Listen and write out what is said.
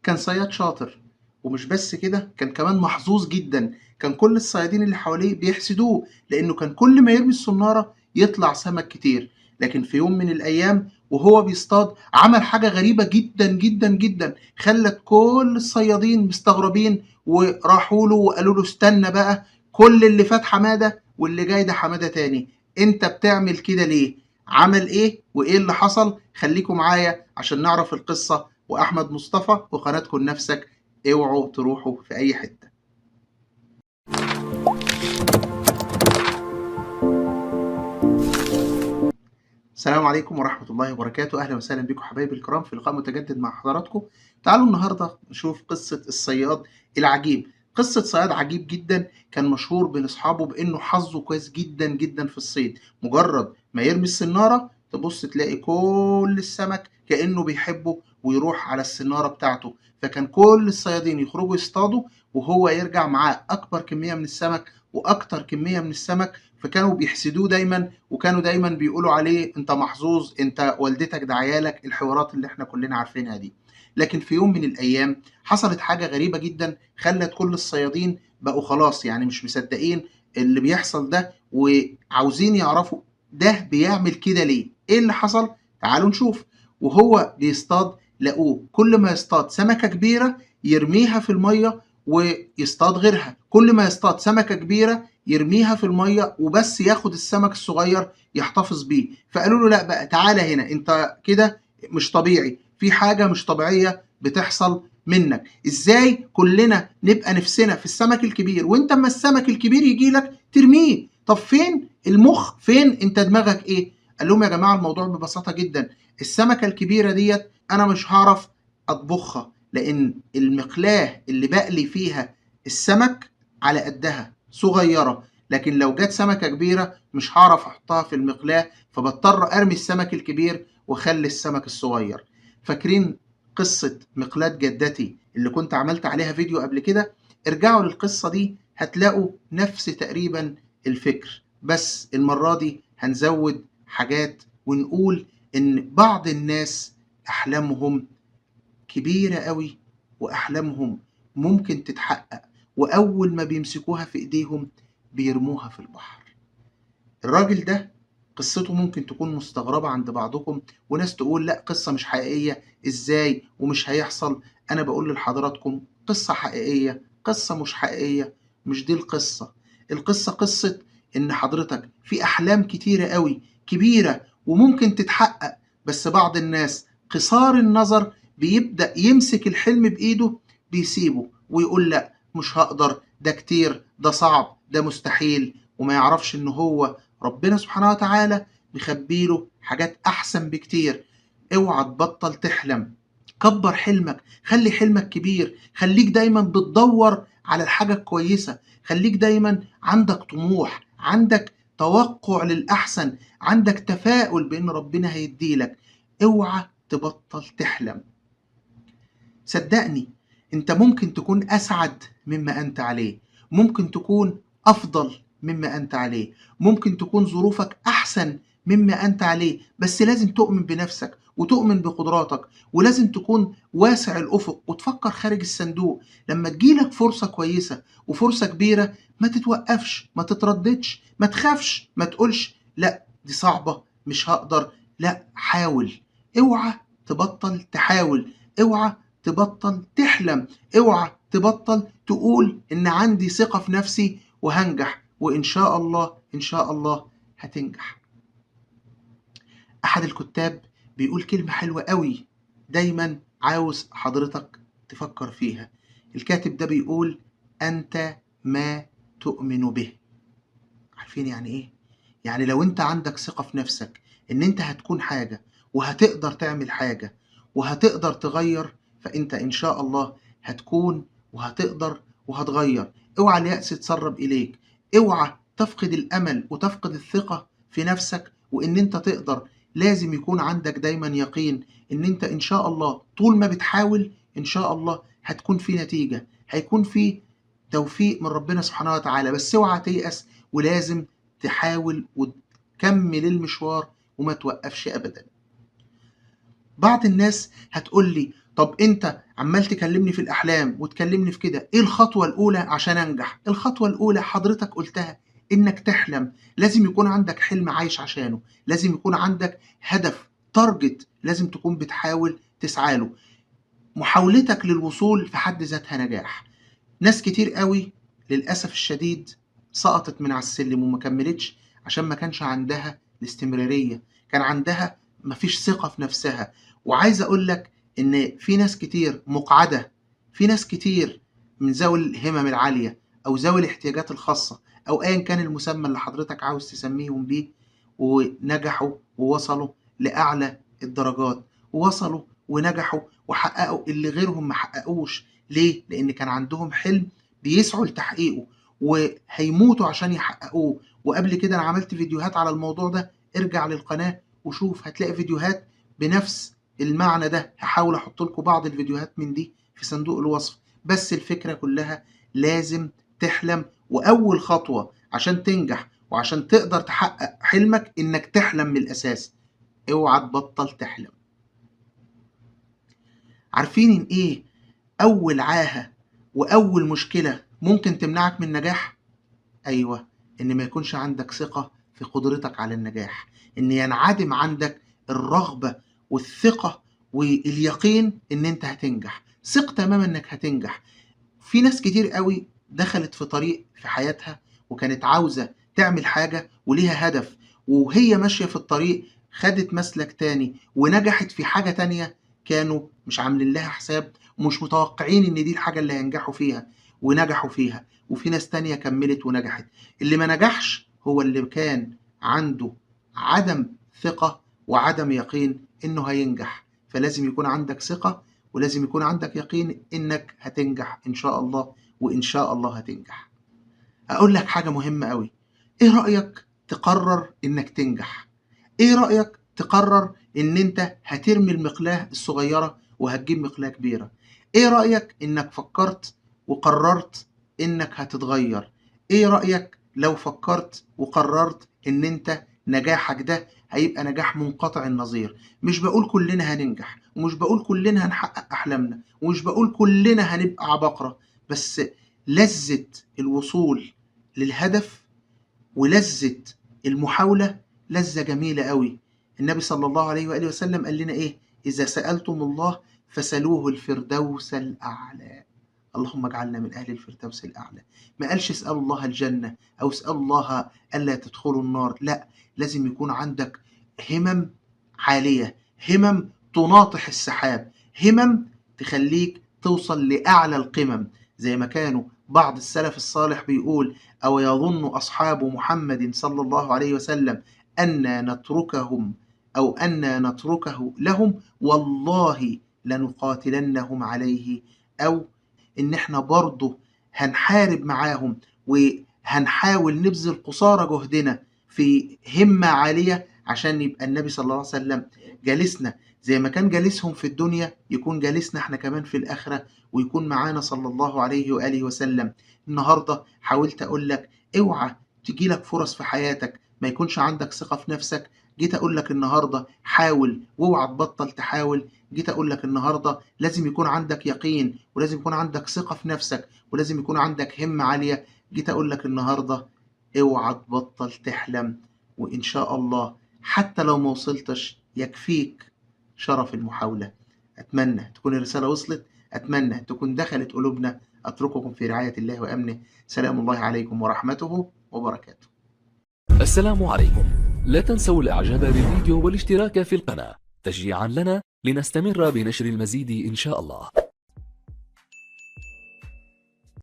كان صياد شاطر، ومش بس كده كان كمان محظوظ جدا. كان كل الصيادين اللي حواليه بيحسدوه لانه كان كل ما يرمي الصنارة يطلع سمك كتير. لكن في يوم من الايام وهو بيصطاد عمل حاجة غريبة جدا جدا جدا، خلت كل الصيادين مستغربين وراحوا له وقالوا له استنى بقى، كل اللي فات حمادة واللي جاي ده حمادة تاني، انت بتعمل كده ليه؟ عمل ايه وايه اللي حصل؟ خليكم معايا عشان نعرف القصة. واحمد مصطفى وقناتكم نفسك، اوعوا تروحوا في اي حتة. السلام عليكم ورحمة الله وبركاته، أهلا وسهلا بكم حبايبي الكرام في لقاء متجدد مع حضراتكم. تعالوا النهاردة نشوف قصة الصياد العجيب. قصة صياد عجيب جدا كان مشهور بين أصحابه بأنه حظه كويس جدا جدا في الصيد. مجرد ما يرمي السنارة تبص تلاقي كل السمك كأنه بيحبه ويروح على السنارة بتاعته. فكان كل الصيادين يخرجوا يصطادوا وهو يرجع معاه أكبر كمية من السمك وأكتر كمية من السمك. فكانوا بيحسدوه دايما، وكانوا دايما بيقولوا عليه انت محظوظ، انت والدتك ده عيالك، الحوارات اللي احنا كلنا عارفينها دي. لكن في يوم من الايام حصلت حاجة غريبة جدا خلت كل الصيادين بقوا خلاص يعني مش مصدقين اللي بيحصل ده، وعاوزين يعرفوا ده بيعمل كده ليه. ايه اللي حصل؟ تعالوا نشوف. وهو بيصطاد لقوه كل ما يصطاد سمكة كبيرة يرميها في المية ويصطاد غيرها، كل ما يصطاد سمكة كبيرة يرميها في الميه وبس ياخد السمك الصغير يحتفظ بيه. فقالوا له لا بقى تعالى هنا، انت كده مش طبيعي، في حاجه مش طبيعيه بتحصل منك. ازاي كلنا نبقى نفسنا في السمك الكبير وانت اما السمك الكبير يجي لك ترميه؟ طب فين المخ؟ فين انت دماغك ايه؟ قال لهم يا جماعه الموضوع ببساطه جدا، السمكه الكبيره ديت انا مش هعرف اطبخها لان المقلاه اللي بقلي فيها السمك على قدها صغيرة، لكن لو جت سمكة كبيرة مش هعرف احطها في المقلاة، فبضطر ارمي السمك الكبير واخلي السمك الصغير. فاكرين قصة مقلاة جدتي اللي كنت عملت عليها فيديو قبل كده؟ ارجعوا للقصة دي هتلاقوا نفس تقريبا الفكر، بس المرة دي هنزود حاجات ونقول ان بعض الناس احلامهم كبيرة قوي واحلامهم ممكن تتحقق، واول ما بيمسكوها في ايديهم بيرموها في البحر. الراجل ده قصته ممكن تكون مستغربة عند بعضكم، وناس تقول لا قصة مش حقيقية ازاي ومش هيحصل. انا بقول لحضراتكم قصة حقيقية، قصة مش حقيقية مش دي القصة. القصة قصة ان حضرتك في احلام كتيرة قوي كبيرة وممكن تتحقق، بس بعض الناس قصار النظر بيبدأ يمسك الحلم بإيده بيسيبه ويقول لا مش هقدر، ده كتير، ده صعب، ده مستحيل، وما يعرفش ان هو ربنا سبحانه وتعالى مخبيله حاجات احسن بكتير. اوعى تبطل تحلم، كبر حلمك، خلي حلمك كبير، خليك دايما بتدور على الحاجة الكويسة، خليك دايما عندك طموح، عندك توقع للأحسن، عندك تفاؤل بأن ربنا هيديلك. اوعى تبطل تحلم. صدقني انت ممكن تكون اسعد مما انت عليه، ممكن تكون افضل مما انت عليه، ممكن تكون ظروفك احسن مما انت عليه، بس لازم تؤمن بنفسك وتؤمن بقدراتك، ولازم تكون واسع الافق وتفكر خارج الصندوق. لما تجيلك فرصة كويسة وفرصة كبيرة ما تتوقفش، ما تترددش، ما تخافش، ما تقولش لا دي صعبة مش هقدر، لا حاول. اوعى تبطل تحاول، اوعى تبطل تحلم، اوعى تبطل تقول ان عندي ثقة في نفسي وهنجح، وان شاء الله ان شاء الله هتنجح. احد الكتاب بيقول كلمة حلوة قوي دايما عاوز حضرتك تفكر فيها. الكاتب ده بيقول انت ما تؤمن به. عارفين يعني ايه؟ يعني لو انت عندك ثقة في نفسك ان انت هتكون حاجة وهتقدر تعمل حاجة وهتقدر تغير، فانت ان شاء الله هتكون وهتقدر وهتغير. اوعى اليأس يتسرب اليك، اوعى تفقد الامل وتفقد الثقة في نفسك وان انت تقدر. لازم يكون عندك دايما يقين ان انت ان شاء الله طول ما بتحاول ان شاء الله هتكون في نتيجة، هيكون في توفيق من ربنا سبحانه وتعالى. بس اوعى تيأس، ولازم تحاول وتكمل المشوار وما توقفش ابدا. بعض الناس هتقول لي طب أنت عمّال تكلمني في الأحلام وتكلمني في كده، إيه الخطوة الأولى عشان أنجح؟ الخطوة الأولى حضرتك قُلتها، إنك تحلم، لازم يكون عندك حلم عايش عشانه، لازم يكون عندك هدف target لازم تكون بتحاول تسعى له. محاولتك للوصول في حد ذاتها نجاح. ناس كتير أوي للأسف الشديد سقطت من على السلم وما كمّلتش عشان ما كانش عندها الاستمرارية، كان عندها ما فيش ثقة في نفسها. وعايز أقول لك إن في ناس كتير مُقعدة، في ناس كتير من ذوي الهِمَم العالية أو ذوي الاحتياجات الخاصة أو أيًا كان المسمى اللي حضرتك عاوز تسميهم بيه، ونجحوا ووصلوا لأعلى الدرجات، ووصلوا ونجحوا وحققوا اللي غيرهم ما حققوش. ليه؟ لإن كان عندهم حلم بيسعوا لتحقيقه وهيموتوا عشان يحققوه. وقبل كده أنا عملت فيديوهات على الموضوع ده، ارجع للقناة وشوف هتلاقي فيديوهات بنفس المعنى ده. هاحاول أحط لكم بعض الفيديوهات من دي في صندوق الوصف. بس الفكرة كلها لازم تحلم، وأول خطوة عشان تنجح وعشان تقدر تحقق حلمك إنك تحلم من الأساس. اوعى تبطل تحلم. عارفين إن إيه أول عاهة وأول مشكلة ممكن تمنعك من النجاح؟ أيوه، إن ما يكونش عندك ثقة في قدرتك على النجاح، إن ينعدم عندك الرغبة والثقة واليقين إن أنت هتنجح. ثق تمامًا إنك هتنجح. في ناس كتير أوي دخلت في طريق في حياتها وكانت عاوزة تعمل حاجة وليها هدف، وهي ماشية في الطريق خدت مسلك تاني ونجحت في حاجة تانية كانوا مش عاملين لها حساب ومش متوقعين إن دي الحاجة اللي هينجحوا فيها ونجحوا فيها. وفي ناس تانية كمّلت ونجحت. اللي ما نجحش هو اللي كان عنده عدم ثقة وعدم يقين إنه هينجح. فلازم يكون عندك ثقة ولازم يكون عندك يقين إنك هتنجح إن شاء الله، وإن شاء الله هتنجح. أقول لك حاجة مهمة أوي، إيه رأيك تقرر إنك تنجح؟ إيه رأيك تقرر إن أنت هترمي المقلاة الصغيرة وهتجيب مقلاة كبيرة؟ إيه رأيك إنك فكرت وقررت إنك هتتغير؟ إيه رأيك لو فكرت وقررت إن أنت نجاحك ده هيبقى نجاح منقطع النظير؟ مش باقول كلنا هننجح، ومش باقول كلنا هنحقق أحلامنا، ومش باقول كلنا هنبقى عباقرة، بس لذة الوصول للهدف ولذة المحاولة لذة جميلة أوي. النبي صلى الله عليه وآله وسلم قال لنا إيه؟ إذا سألتم الله فسلوه الفردوس الأعلى. اللهم اجعلنا من أهل الفردوس الأعلى. ما قالش اسألوا الله الجنة أو اسألوا الله ألا تدخلوا النار، لأ، لازم يكون عندك همم عالية، همم تناطح السحاب، همم تخليك توصل لأعلى القمم. زي ما كانوا بعض السلف الصالح بيقول: أو يظن أصحاب محمد صلى الله عليه وسلم أن نتركهم أو أن نتركه لهم والله لنقاتلنهم عليه، أو إن إحنا برضه هنحارب معاهم وهنحاول نبذل قصارى جهدنا في همة عالية عشان يبقى النبي صلى الله عليه وسلم جالسنا زي ما كان جالسهم في الدنيا، يكون جالسنا إحنا كمان في الآخرة ويكون معانا صلى الله عليه وآله وسلم. النهاردة حاولت أقول لك اوعى تيجي لك فرص في حياتك ما يكونش عندك ثقة في نفسك. جيت أقول لك النهاردة حاول واوعى تبطل تحاول. جيت أقول لك النهاردة لازم يكون عندك يقين ولازم يكون عندك ثقة في نفسك ولازم يكون عندك همة عالية. جيت أقول لك النهاردة اوعى تبطل تحلم، وإن شاء الله حتى لو ما وصلتش يكفيك شرف المحاولة. أتمنى تكون الرسالة وصلت، أتمنى تكون دخلت قلوبنا. أترككم في رعاية الله وأمنه. سلام الله عليكم ورحمته وبركاته. السلام عليكم. لا تنسوا الاعجاب بالفيديو والاشتراك في القناة تشجيعا لنا لنستمر بنشر المزيد إن شاء الله.